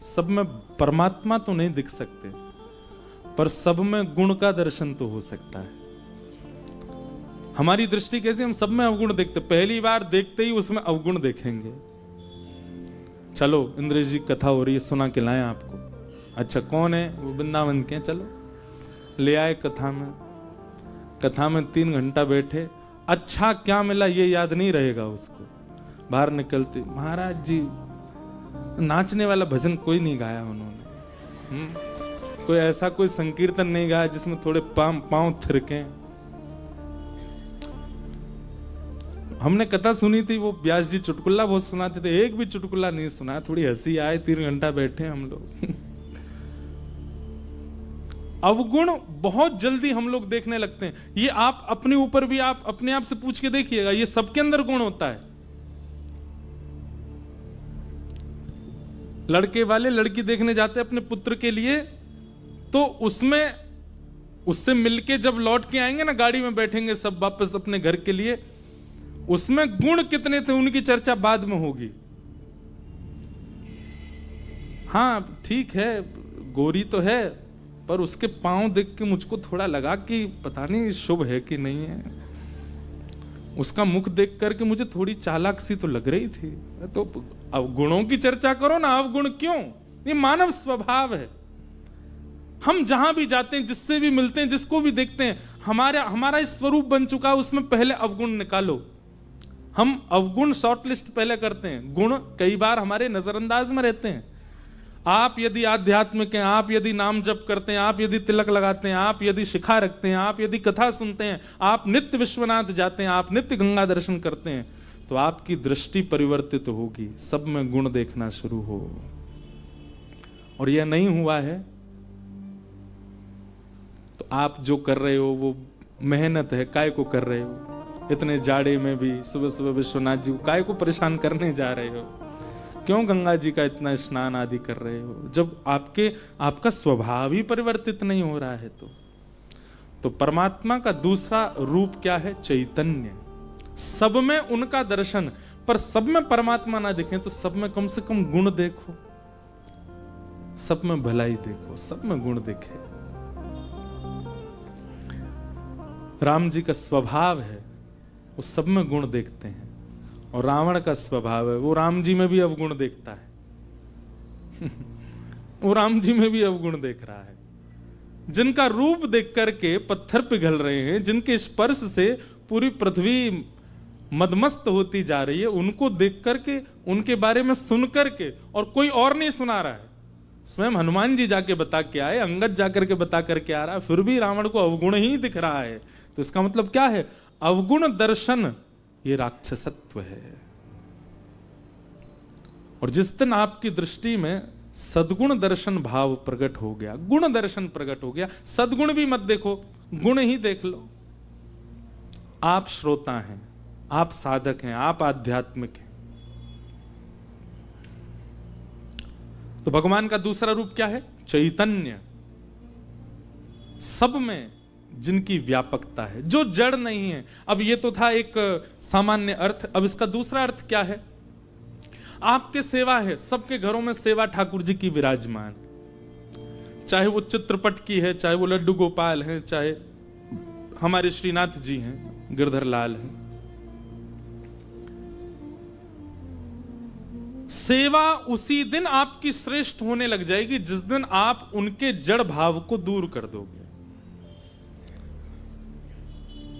सब में परमात्मा तो नहीं दिख सकते, पर सब में गुण का दर्शन तो हो सकता है। हमारी दृष्टि कैसी, हम सब में अवगुण देखते, पहली बार देखते ही उसमें अवगुण देखेंगे। चलो इंद्रेश जी कथा हो रही है, सुना के लाए आपको। अच्छा कौन है वो? वृंदावन के, चलो ले आए कथा में। कथा में 3 घंटा बैठे, अच्छा क्या मिला ये याद नहीं रहेगा उसको। बाहर निकलते, महाराज जी नाचने वाला भजन कोई नहीं गाया उन्होंने, कोई ऐसा कोई संकीर्तन नहीं गाया जिसमें थोड़े पांव थिरके। हमने कथा सुनी थी, वो व्यास जी चुटकुला बहुत सुनाते थे, एक भी चुटकुला नहीं सुना। थोड़ी हंसी आए, 3 घंटा बैठे हम लोग। अवगुण बहुत जल्दी हम लोग देखने लगते हैं। ये आप अपने ऊपर भी आप अपने आप से पूछ के देखिएगा, ये सबके अंदर गुण होता है। लड़के वाले लड़की देखने जाते अपने पुत्र के लिए, तो उसमें उससे मिलके जब लौट के आएंगे ना, गाड़ी में बैठेंगे सब वापस अपने घर के लिए, उसमें गुण कितने थे उनकी चर्चा बाद में होगी। हाँ ठीक है, गोरी तो है, पर उसके पांव देख के मुझको थोड़ा लगा कि पता नहीं शुभ है कि नहीं है। उसका मुख देख करके मुझे थोड़ी चालाक सी तो लग रही थी। तो अवगुणों की चर्चा करो ना, अवगुण क्यों? ये मानव स्वभाव है। हम जहां भी जाते हैं, जिससे भी मिलते हैं, जिसको भी देखते हैं, हमारा स्वरूप बन चुका है, उसमें पहले अवगुण निकालो। हम अवगुण शॉर्टलिस्ट पहले करते हैं, गुण कई बार हमारे नजरअंदाज में रहते हैं। आप यदि आध्यात्मिक हैं, आप यदि नाम जप करते हैं, आप यदि तिलक लगाते हैं, आप यदि शिखा रखते हैं, आप यदि कथा सुनते हैं, आप नित्य विश्वनाथ जाते हैं, आप नित्य गंगा दर्शन करते हैं, तो आपकी दृष्टि परिवर्तित होगी, सब में गुण देखना शुरू हो। और यह नहीं हुआ है तो आप जो कर रहे हो वो मेहनत है, काय को कर रहे हो? इतने जाड़े में भी सुबह सुबह विश्वनाथ जी को काय को परेशान करने जा रहे हो? क्यों गंगा जी का इतना स्नान आदि कर रहे हो, जब आपका स्वभाव ही परिवर्तित नहीं हो रहा है? तो परमात्मा का दूसरा रूप क्या है? चैतन्य। सब में उनका दर्शन, पर सब में परमात्मा ना दिखे तो सब में कम से कम गुण देखो, सब में भलाई देखो, सब में गुण देखे। राम जी का स्वभाव है वो सब में गुण देखते हैं, और रावण का स्वभाव है वो राम जी में भी अवगुण देखता है। वो राम जी में भी अवगुण देख रहा है। जिनका रूप देख करके पत्थर पिघल रहे हैं, जिनके स्पर्श से पूरी पृथ्वी मदमस्त होती जा रही है, उनको देख करके, उनके बारे में सुन करके, और कोई और नहीं सुना रहा है, स्वयं हनुमान जी जाके बता के आए, अंगद जाकर के बता करके आ रहा है, फिर भी रावण को अवगुण ही दिख रहा है। तो इसका मतलब क्या है? अवगुण दर्शन ये राक्षसत्व है। और जिस दिन आपकी दृष्टि में सद्गुण दर्शन भाव प्रकट हो गया, गुण दर्शन प्रकट हो गया, सद्गुण भी मत देखो, गुण ही देख लो। आप श्रोता हैं, आप साधक हैं, आप आध्यात्मिक हैं। तो भगवान का दूसरा रूप क्या है? चैतन्य। सब में जिनकी व्यापकता है, जो जड़ नहीं है। अब ये तो था एक सामान्य अर्थ, अब इसका दूसरा अर्थ क्या है? आपके सेवा है, सबके घरों में सेवा ठाकुर जी की विराजमान, चाहे वो चित्रपट की है, चाहे वो लड्डू गोपाल है, चाहे हमारे श्रीनाथ जी हैं, गिरधर लाल हैं। सेवा उसी दिन आपकी श्रेष्ठ होने लग जाएगी जिस दिन आप उनके जड़ भाव को दूर कर दोगे।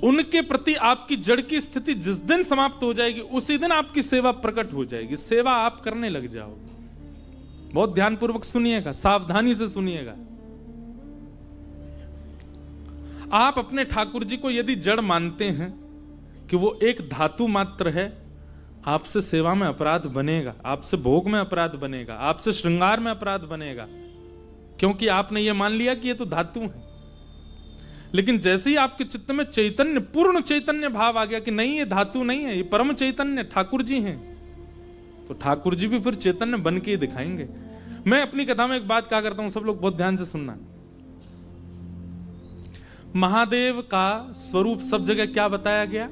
उनके प्रति आपकी जड़ की स्थिति जिस दिन समाप्त हो जाएगी, उसी दिन आपकी सेवा प्रकट हो जाएगी, सेवा आप करने लग जाओगे। बहुत ध्यानपूर्वक सुनिएगा, सावधानी से सुनिएगा। आप अपने ठाकुर जी को यदि जड़ मानते हैं कि वो एक धातु मात्र है, आपसे सेवा में अपराध बनेगा, आपसे भोग में अपराध बनेगा, आपसे श्रृंगार में अपराध बनेगा, क्योंकि आपने ये मान लिया कि ये तो धातु है। लेकिन जैसे ही आपके चित्त में चैतन्य, पूर्ण चैतन्य भाव आ गया कि नहीं ये धातु नहीं है, ये परम चैतन्य ठाकुर जी हैं, तो ठाकुर जी भी फिर चैतन्य बन के ही दिखाएंगे। मैं अपनी कथा में एक बात कहा करता हूं, सब लोग बहुत ध्यान से सुनना। महादेव का स्वरूप सब जगह क्या बताया गया?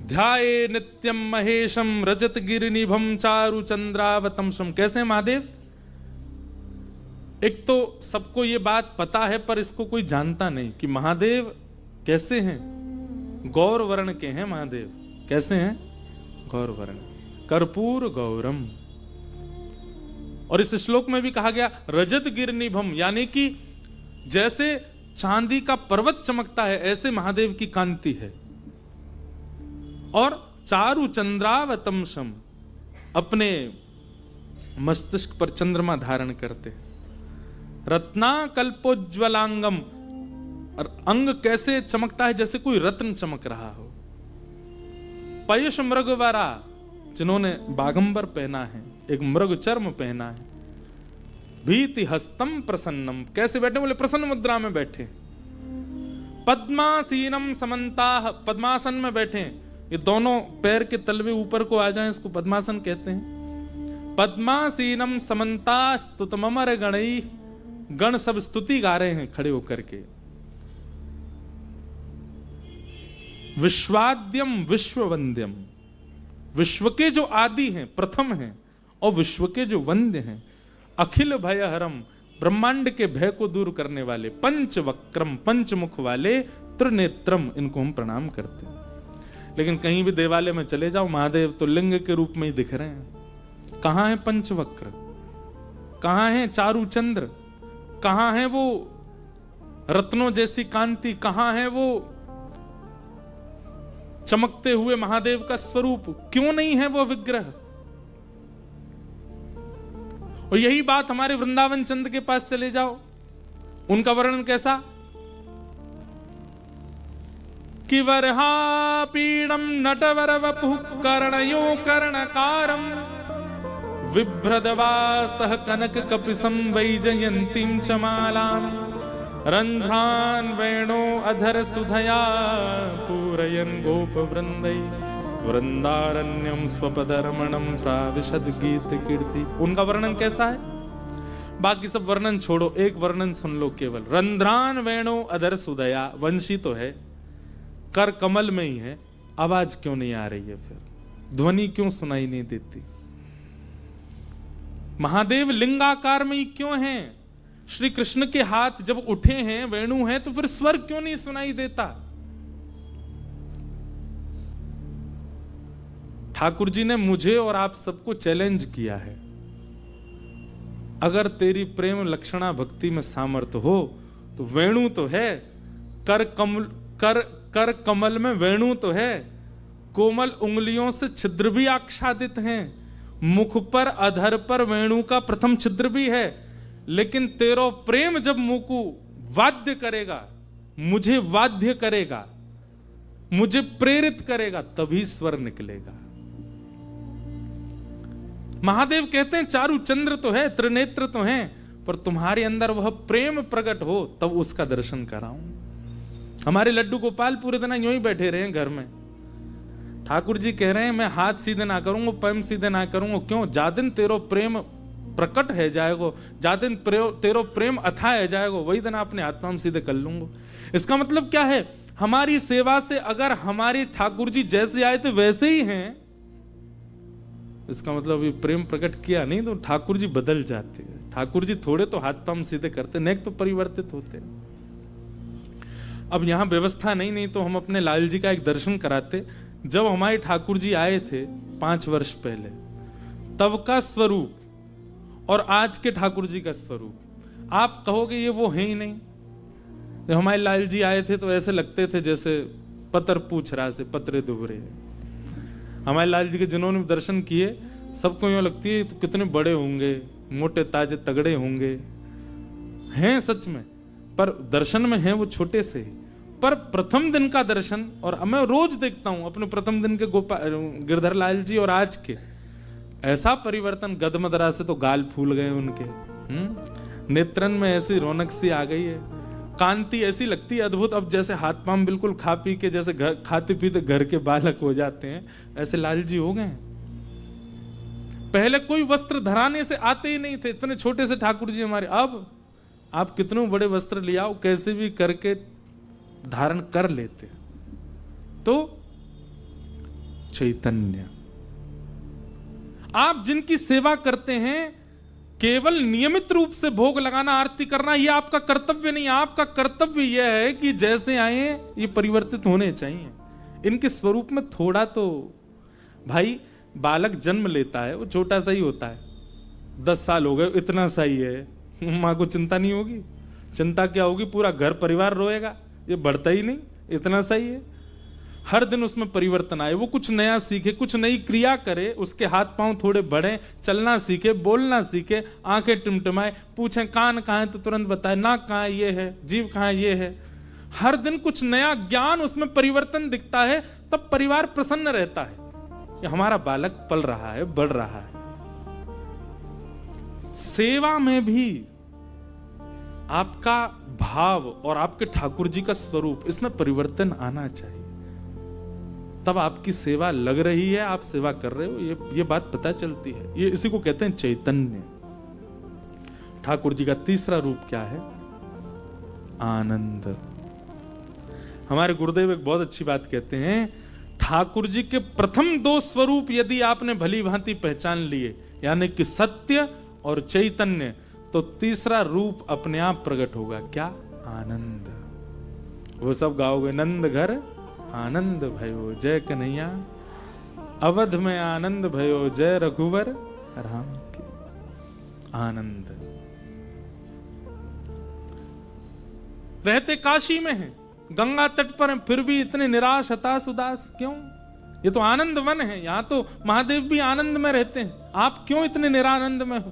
ध्याये नित्यम महेशम रजत गिरिनिभम चारु चंद्रावतंशम। कैसे महादेव? एक तो सबको ये बात पता है पर इसको कोई जानता नहीं कि महादेव कैसे हैं। गौर वर्ण के हैं महादेव। कैसे हैं? गौर वर्ण, कर्पूर गौरम। और इस श्लोक में भी कहा गया रजत गिरनिभम, यानी कि जैसे चांदी का पर्वत चमकता है ऐसे महादेव की कांति है। और चारु चंद्रावतमशम, अपने मस्तिष्क पर चंद्रमा धारण करते। रत्ना कल्पोज्वलांगम, और अंग कैसे चमकता है जैसे कोई रत्न चमक रहा हो। पयुष मृगवरा, जिन्होंने बागंबर पहना है, एक मृग चर्म पहना है। भीति हस्तम प्रसन्नम, कैसे बैठे? बोले प्रसन्न मुद्रा में बैठे। पद्मासीनम समन्ता, पद्मासन में बैठे। ये दोनों पैर के तलवे ऊपर को आ जाएं, इसको पद्मासन कहते हैं। पद्मासीनम समन्ता स्तुतमर गणई, गण सब स्तुति गा रहे हैं खड़े होकर के। विश्वाद्यम विश्ववंद्यम, विश्व के जो आदि हैं, प्रथम हैं, और विश्व के जो वंद्य हैं। अखिल भयहरम, ब्रह्मांड के भय को दूर करने वाले। पंचवक्रम, पंचमुख वाले। त्रिनेत्रम, इनको हम प्रणाम करते हैं। लेकिन कहीं भी देवालय में चले जाओ, महादेव तो लिंग के रूप में ही दिख रहे हैं। कहां है पंचवक्र? कहां है चारु चंद्र? कहां है वो रत्नों जैसी कांति? कहां है वो चमकते हुए महादेव का स्वरूप? क्यों नहीं है वो विग्रह? और यही बात हमारे वृंदावन चंद के पास चले जाओ, उनका वर्णन कैसा? कि वरहापीडम नटवर वपुः कर्णयो कर्णकारम, बिभ्रदवासः कनक कपिसं वैजयन्तीं च मालाम्, रन्ध्रान् वेणो अधर सुधया पूरयन् गोपवृन्दै, वृंदारण्यम स्वपदरमणम प्राविशद गीत कीर्ति। उनका वर्णन कैसा है? बाकी सब वर्णन छोड़ो, एक वर्णन सुन लो केवल। रंध्रान वेणो अधर सुदया, वंशी तो है, कर कमल में ही है, आवाज क्यों नहीं आ रही है? फिर ध्वनि क्यों सुनाई नहीं देती? महादेव लिंगाकार में ही क्यों हैं? श्री कृष्ण के हाथ जब उठे हैं, वेणु है, तो फिर स्वर क्यों नहीं सुनाई देता? ठाकुर जी ने मुझे और आप सबको चैलेंज किया है, अगर तेरी प्रेम लक्षणा भक्ति में सामर्थ्य हो तो वेणु तो है, कर कमल में वेणु तो है, कोमल उंगलियों से छिद्र भी आच्छादित हैं, मुख पर अधर पर वेणु का प्रथम छिद्र भी है। लेकिन तेरो प्रेम जब मुकु वाद्य करेगा, मुझे वाद्य करेगा, मुझे प्रेरित करेगा, तभी स्वर निकलेगा। महादेव कहते हैं चारु चंद्र तो है, त्रिनेत्र तो हैं, पर तुम्हारे अंदर वह प्रेम प्रकट हो तब उसका दर्शन कराऊं। हमारे लड्डू गोपाल पूरे दिन यूं ही बैठे रहे घर में। ठाकुर जी कह रहे हैं मैं हाथ सीधे ना करूंगा, पैम सीधे ना करूंगा। क्यों? जा दिन तेरो प्रेम प्रकट है जाएगो, जा दिन तेरो प्रेम अथाह है जाएगो, वही दिन अपने हाथ पाम सीधे कर लूंगा। इसका मतलब क्या है? हमारी सेवा से अगर हमारे ठाकुर जी जैसे आए थे वैसे ही हैं, इसका मतलब ये प्रेम प्रकट किया नहीं तो ठाकुर जी बदल जाते हैं। ठाकुर जी थोड़े तो हाथ पाम सीधे करते, नेक तो परिवर्तित होते। अब यहां व्यवस्था नहीं तो हम अपने लाल जी का एक दर्शन कराते। जब हमारे ठाकुर जी आए थे 5 वर्ष पहले, तब का स्वरूप और आज के ठाकुर जी का स्वरूप, आप कहोगे ये वो है ही नहीं। जब हमारे लाल जी आए थे तो ऐसे लगते थे जैसे पतर पूछ रहा से पतरे दुबरे। हमारे लाल जी के जिन्होंने दर्शन किए सबको यूं लगती है तो कितने बड़े होंगे, मोटे ताजे तगड़े होंगे। हैं सच में, पर दर्शन में हैं वो छोटे से ही। पर प्रथम दिन का दर्शन, और मैं रोज देखता हूं अपने प्रथम दिन के गिरधर लाल जी और आज के, ऐसा परिवर्तन। गदमदरा से तो गाल फूल गए उनके, नेत्रन में ऐसी रौनक सी आ गई है, कांति ऐसी लगती है अद्भुत। अब जैसे हाथ पांव बिल्कुल खा पी के जैसे खाते पीते घर के बालक हो जाते हैं, ऐसे लाल जी हो गए। पहले कोई वस्त्र धराने से आते ही नहीं थे, इतने छोटे से ठाकुर जी हमारे। अब आप कितने बड़े वस्त्र ले आओ, कैसे भी करके धारण कर लेते। तो चैतन्य, आप जिनकी सेवा करते हैं केवल नियमित रूप से भोग लगाना, आरती करना, ये आपका कर्तव्य नहीं। आपका कर्तव्य यह है कि जैसे आए ये परिवर्तित होने चाहिए। इनके स्वरूप में थोड़ा तो, भाई बालक जन्म लेता है वो छोटा सा ही होता है, 10 साल हो गए इतना सा ही है, माँ को चिंता नहीं होगी? चिंता क्या होगी? पूरा घर परिवार रोएगा, ये बढ़ता ही नहीं, इतना सा ही है। हर दिन उसमें परिवर्तन आए, वो कुछ नया सीखे, कुछ नई क्रिया करे, उसके हाथ पांव थोड़े बढ़े, चलना सीखे, बोलना सीखे, आंखें टिमटिमाए, पूछें कान कहाँ है तो तुरंत बताए, नाक कहाँ है ये है, जीभ कहाँ है ये है। हर दिन कुछ नया ज्ञान, उसमें परिवर्तन दिखता है, तब परिवार प्रसन्न रहता है कि हमारा बालक पल रहा है, बढ़ रहा है। सेवा में भी आपका भाव और आपके ठाकुर जी का स्वरूप, इसमें परिवर्तन आना चाहिए, तब आपकी सेवा लग रही है, आप सेवा कर रहे हो, ये बात पता चलती है। ये इसी को कहते हैं चैतन्य। ठाकुर जी का तीसरा रूप क्या है? आनंद। हमारे गुरुदेव एक बहुत अच्छी बात कहते हैं, ठाकुर जी के प्रथम 2 स्वरूप यदि आपने भली भांति पहचान लिए, यानी कि सत्य और चैतन्य, तो तीसरा रूप अपने आप प्रकट होगा। क्या? आनंद। वो सब गाओगे, नंद घर आनंद भयो जय कन्हैया, अवध में आनंद भयो जय रघुवर राम के। आनंद। रहते काशी में हैं, गंगा तट पर हैं, फिर भी इतने निराश, हताश, उदास क्यों? ये तो आनंद वन है, यहां तो महादेव भी आनंद में रहते हैं। आप क्यों इतने निरानंद में हो?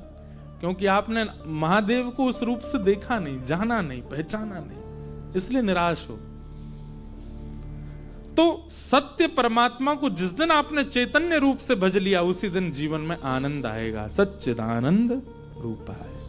क्योंकि आपने महादेव को उस रूप से देखा नहीं, जाना नहीं, पहचाना नहीं, इसलिए निराश हो। तो सत्य परमात्मा को जिस दिन आपने चैतन्य रूप से भज लिया, उसी दिन जीवन में आनंद आएगा। सच्चिदानंद रूपाय।